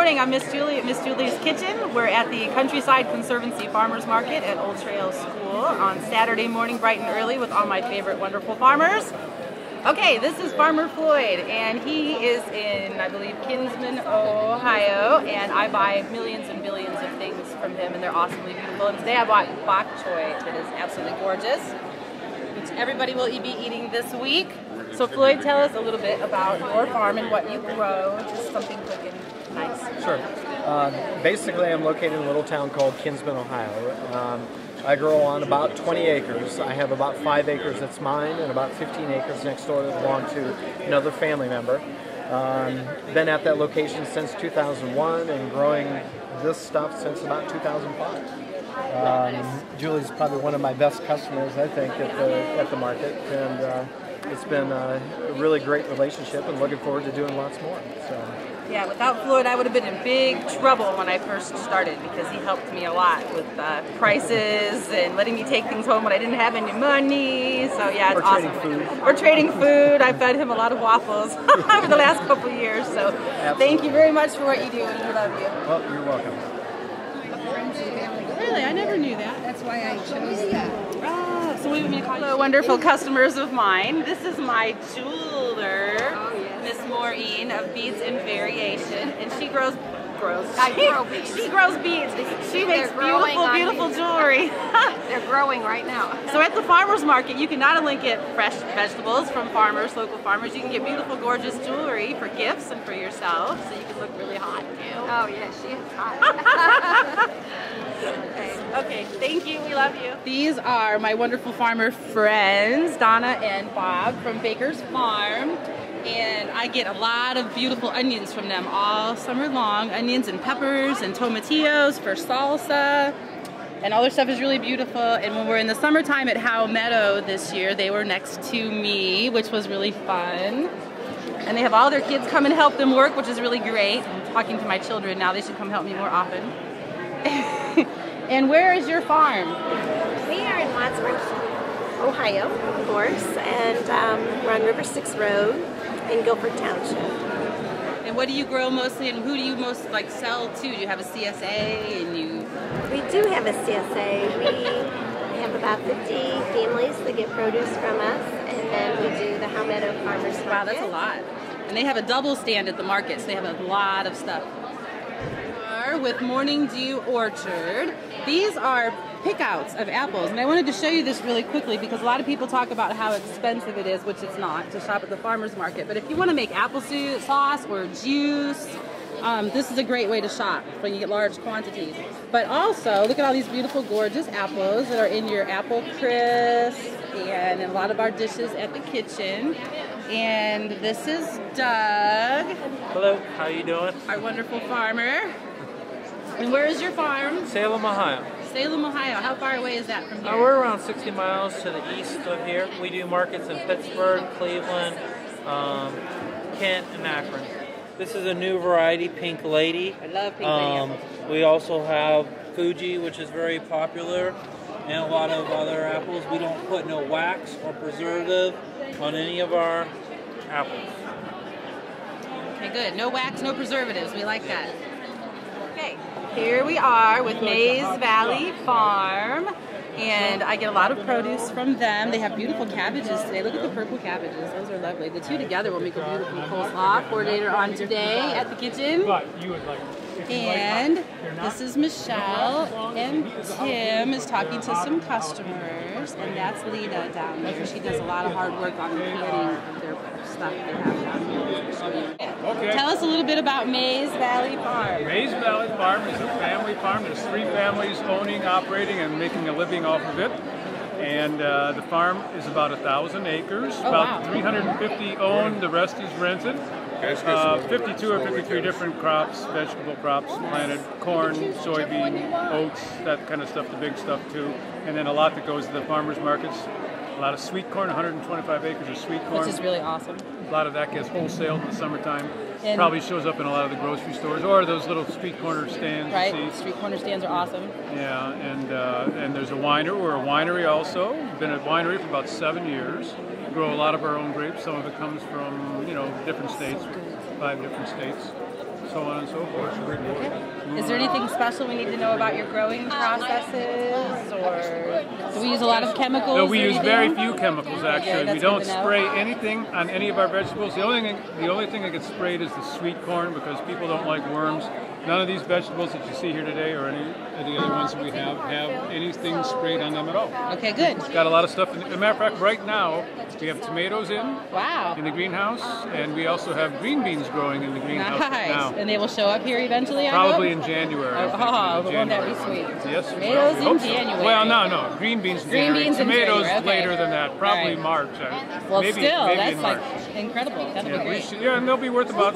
morning. I'm Miss Julie at Miss Julie's Kitchen. We're at the Countryside Conservancy Farmers Market at Old Trail School on Saturday morning bright and early with all my favorite wonderful farmers. Okay, this is Farmer Floyd, and he is in, I believe, Kinsman, Ohio, and I buy millions and billions of things from him, and they're awesomely beautiful. And today I bought bok choy that is absolutely gorgeous, which everybody will be eating this week. So Floyd, tell us a little bit about your farm and what you grow, just something quick and nice. Sure. Basically, I'm located in a little town called Kinsman, Ohio. I grow on about 20 acres. I have about 5 acres that's mine and about 15 acres next door that belong to another family member. Been at that location since 2001 and growing this stuff since about 2005. Julie's probably one of my best customers, I think, at the market, and it's been a really great relationship and looking forward to doing lots more. So. Yeah, without Floyd, I would have been in big trouble when I first started because he helped me a lot with prices and letting me take things home when I didn't have any money. So yeah, it's awesome. Trading food. Or trading food. I fed him a lot of waffles over the last couple of years. So absolutely. Thank you very much for what you do, and we love you. Well, you're welcome. Really? I never knew that. That's why I chose that. Oh, so we would call you wonderful customers of mine. This is my jeweler. Miss Maureen of Beads and Variation, and she grows beads. She grows beads. She makes beautiful jewelry. They're growing right now. So at the farmers market, you can not only get fresh vegetables from farmers, local farmers, you can get beautiful, gorgeous jewelry for gifts and for yourself, so you can look really hot too. Oh yeah, she is hot. Okay, thank you. We love you. These are my wonderful farmer friends, Donna and Bob from Baker's Farm. And I get a lot of beautiful onions from them all summer long. Onions and peppers and tomatillos for salsa. And all their stuff is really beautiful. And when we're in the summertime at Howe Meadow this year, they were next to me, which was really fun. And they have all their kids come and help them work, which is really great. I'm talking to my children now. They should come help me more often. And where is your farm? We are in Wadsworth, Ohio, of course, and we're on River 6 Road in Guilford Township. And what do you grow mostly, and who do you most sell to? Do you have a CSA? And We do have a CSA. We have about 50 families that get produce from us, and then we do the Howe Meadow Farmers Market. Wow, that's a lot. And they have a double stand at the market, so they have a lot of stuff. With Morning Dew Orchard. These are pickouts of apples, and I wanted to show you this really quickly because a lot of people talk about how expensive it is, which it's not, to shop at the farmer's market. But if you want to make apple sauce or juice, this is a great way to shop when you get large quantities. But also, look at all these beautiful, gorgeous apples that are in your apple crisp and in a lot of our dishes at the kitchen. And this is Doug. Hello, how you doing? Our wonderful farmer. And where is your farm? Salem, Ohio. Salem, Ohio. How far away is that from here? We're around 60 miles to the east of here. We do markets in Pittsburgh, Cleveland, Kent, and Akron. This is a new variety, Pink Lady. I love Pink Lady. We also have Fuji, which is very popular, and a lot of other apples. We don't put no wax or preservative on any of our apples. Okay, good. No wax, no preservatives. We like that. Okay, here we are with Mays Valley Farm, and I get a lot of produce from them. They have beautiful cabbages today. Look at the purple cabbages. Those are lovely. The two together will make a beautiful coleslaw for later on today at the kitchen. And this is Michelle, and Tim is talking to some customers, and that's Lena down there. She does a lot of hard work on the canning of their stuff they have down here. Okay. Tell us a little bit about Mays Valley Farm. Mays Valley Farm is a family farm. There's 3 families owning, operating, and making a living off of it. And the farm is about 1,000 acres. About 350 owned, the rest is rented. 52 or 53 different crops, vegetable crops planted, corn, soybean, oats, that kind of stuff, the big stuff too. And then a lot that goes to the farmers markets. A lot of sweet corn, 125 acres of sweet corn. Which is really awesome. A lot of that gets wholesaled in the summertime. And probably shows up in a lot of the grocery stores or those little street corner stands. Right, street corner stands are awesome. Yeah, and there's a winery. We're a winery also. Been a winery for about 7 years. We grow a lot of our own grapes. Some of it comes from, different states, 5 different states. so on and so forth. Okay. Is there anything special we need to know about your growing processes, or do we use a lot of chemicals? No, we use or very anything? few chemicals actually. that's We don't good to know. spray anything on any of our vegetables. The only thing that gets sprayed is the sweet corn because people don't like worms. None of these vegetables that you see here today or any of the other ones that we have anything sprayed on them at all. Okay, good. It's got a lot of stuff. As a matter of fact, right now we have tomatoes in Wow. the greenhouse, and we also have green beans growing in the greenhouse right now. Nice. And they will show up here eventually, I Probably hope? in January. I'm thinking Oh, in won't that be January. sweet? Yes. Tomatoes we hope in so. January. Well, no. Green beans in Green January. beans in Tomatoes January, okay. later than that. Probably Right. March. Well, maybe that's in like March. incredible. That'll be Yeah, great. and they'll be worth about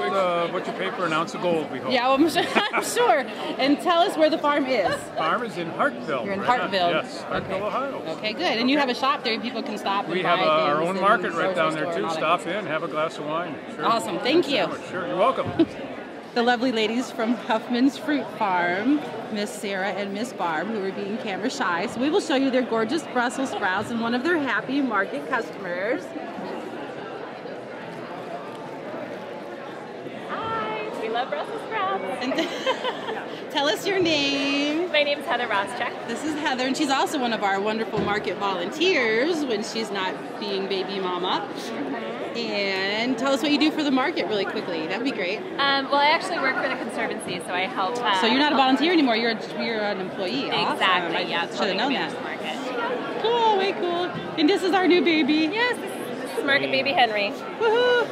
what you pay for an ounce of gold, we hope. Yeah, well, I'm sure. And tell us where the farm is. Farm is in Hartville. You're in right now. Hartville. Yes, Hartville, Ohio. Okay, good. And you have a shop there. People can stop and We buy have our things own and market right grocery down there store and too. all that Stop good stuff. in, have a glass of wine. Sure. Awesome. Thank you. Sure, you're welcome. The lovely ladies from Huffmans Fruit Farm, Miss Sarah and Miss Barb, who are being camera shy. So we will show you their gorgeous Brussels sprouts and one of their happy market customers. Hi, we love Brussels sprouts. And tell us your name. My name's Heather Roschek. This is Heather, and she's also one of our wonderful market volunteers when she's not being baby mama. And tell us what you do for the market really quickly. That'd be great. Well, I actually work for the Conservancy, so I help. So you're not a volunteer anymore. You're an employee. Exactly. Awesome. Yeah. I should have known that. Market. Cool. Way cool. And this is our new baby. Yes, this is Market Baby Henry. Woohoo!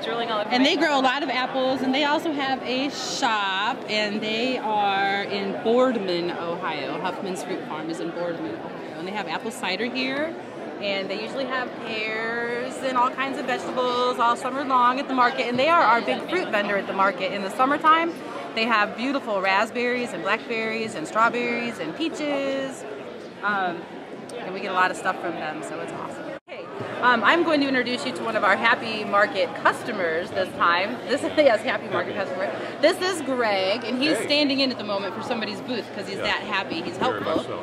Drooling all over. And they grow a lot of apples, and they also have a shop, and they are in Boardman, Ohio. Huffman's Fruit Farm is in Boardman, Ohio, and they have apple cider here. And they usually have pears and all kinds of vegetables all summer long at the market. And they are our big fruit vendor at the market. In the summertime, they have beautiful raspberries and blackberries and strawberries and peaches. And we get a lot of stuff from them, so it's awesome. Okay, I'm going to introduce you to one of our Happy Market customers this time. Yes, Happy Market customer. This is Greg, and he's standing in at the moment for somebody's booth because he's that happy. He's helpful. Very much so.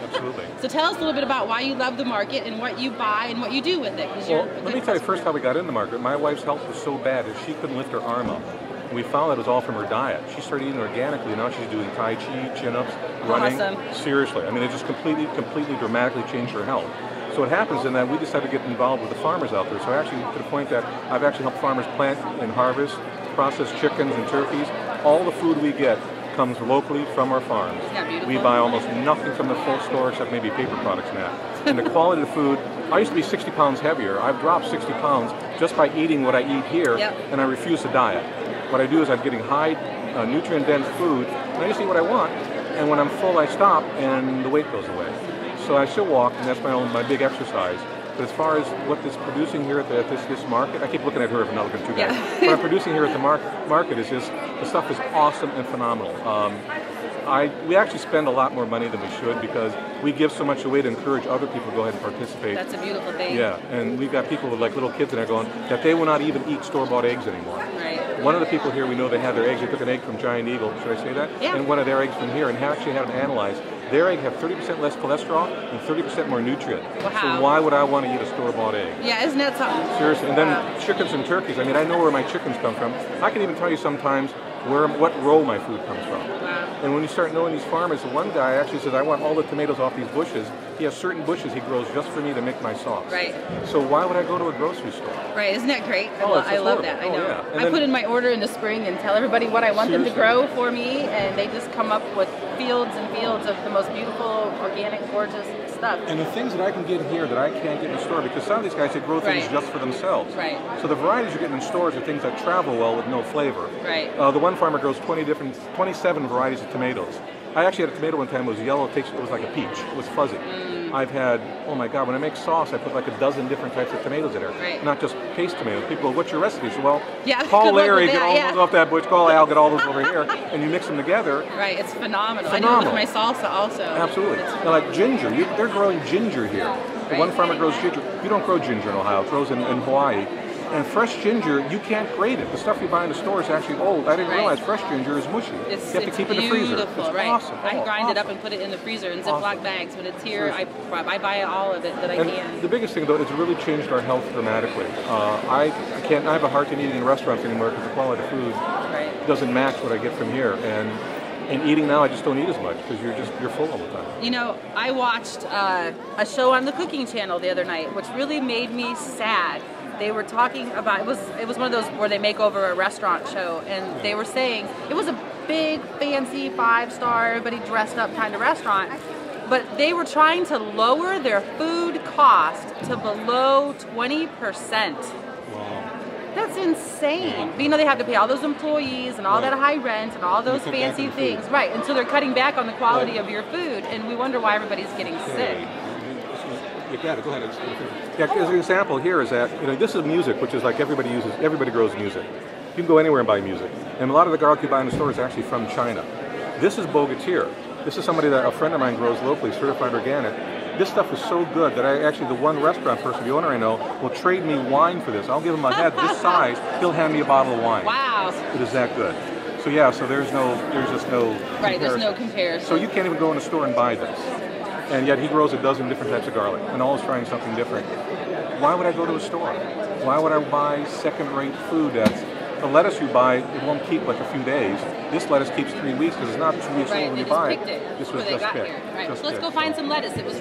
Absolutely. So tell us a little bit about why you love the market and what you buy and what you do with it. Well, let me tell you first how we got in the market. My wife's health was so bad that she couldn't lift her arm up. And we found that it was all from her diet. She started eating organically, and now she's doing Tai Chi, chin-ups, running. Awesome. Seriously. I mean, it just completely, dramatically changed her health. So what happens in that we decided to get involved with the farmers out there. So actually, to the point that I've actually helped farmers plant and harvest, process chickens and turkeys. All the food we get comes locally from our farms. We buy almost nothing from the full store except maybe paper products now. And the quality of the food, I used to be 60 pounds heavier. I've dropped 60 pounds just by eating what I eat here, and I refuse to diet. What I do is I'm getting high nutrient-dense food, and I just eat what I want, and when I'm full I stop and the weight goes away. So I still walk, and that's my big exercise. But as far as what it's producing here at this market, I keep looking at her if I'm not looking too bad. What I'm producing here at the market is just, the stuff is awesome and phenomenal. We actually spend a lot more money than we should because we give so much away to encourage other people to go ahead and participate. That's a beautiful thing. Yeah, and we've got people with like little kids in there going that they will not even eat store-bought eggs anymore. Right. One of the people here, we know they have their eggs. They took an egg from Giant Eagle, should I say that? Yeah. And one of their eggs from here, and actually had them analyzed. Their egg have 30% less cholesterol and 30% more nutrient. Wow. So why would I want to eat a store-bought egg? Yeah, isn't that something? Seriously. And then chickens and turkeys. I mean, I know where my chickens come from. I can even tell you sometimes what row my food comes from. And when you start knowing these farmers, the one guy actually says, I want all the tomatoes off these bushes. He has certain bushes he grows just for me to make my sauce. Right. So why would I go to a grocery store? Right, isn't that great? Oh, I love that, I know. Yeah. I put in my order in the spring and tell everybody what I want them to grow for me, and they just come up with fields and fields of the most beautiful, organic, gorgeous stuff. And the things that I can get here that I can't get in the store, because some of these guys, they grow things just for themselves. Right. So the varieties you're getting in stores are things that travel well with no flavor. Right. The one farmer grows 27 varieties of tomatoes. I actually had a tomato one time, it was yellow, it was like a peach, it was fuzzy. I've had, oh my God, when I make sauce, I put like a dozen different types of tomatoes in there. Not just paste tomatoes. People go, what's your recipe? So, well, call Larry, get all those off that bush, call Al, get all those over here, and you mix them together. Right, it's phenomenal. I do it with my salsa also. Absolutely. Now, like ginger, they're growing ginger here. The one farmer grows ginger. You don't grow ginger in Ohio, it grows in Hawaii. And fresh ginger, you can't grate it. The stuff you buy in the store is actually old. I didn't realize fresh ginger is mushy. You have to keep it in the freezer. It's awesome. I grind it up and put it in the freezer in Ziploc bags. When it's here, I buy all of it that I can. The biggest thing, though, it's really changed our health dramatically. I have a hard time eating in restaurants anymore because the quality of food doesn't match what I get from here. And eating now, I just don't eat as much because you're full all the time. You know, I watched a show on the Cooking Channel the other night, which really made me sad. They were talking about, it was one of those where they make over a restaurant show, and they were saying it was a big, fancy 5-star, everybody dressed up kind of restaurant, but they were trying to lower their food cost to below 20%. That's insane. But you know, they have to pay all those employees and all that high rent and all those fancy things. Right, and so they're cutting back on the quality of your food, and we wonder why everybody's getting sick. Go ahead. Yeah, as an example here is that, you know, this is music, which is like everybody grows music. You can go anywhere and buy music. And a lot of the garlic you buy in the store is actually from China. This is Bogatir. This is somebody that a friend of mine grows locally, certified organic. This stuff is so good that the one restaurant person, the owner I know, will trade me wine for this. I'll give him a head this size, he'll hand me a bottle of wine. Wow. It is that good. So yeah, so there's just no right, there's no comparison. So you can't even go in a store and buy this. And yet he grows a dozen different types of garlic and always trying something different. Why would I go to a store? Why would I buy second-rate food that's the lettuce you buy, it won't keep like a few days. This lettuce keeps 3 weeks because it's not 2 weeks old when you buy it. This was just picked. Right, so let's go find some lettuce. It was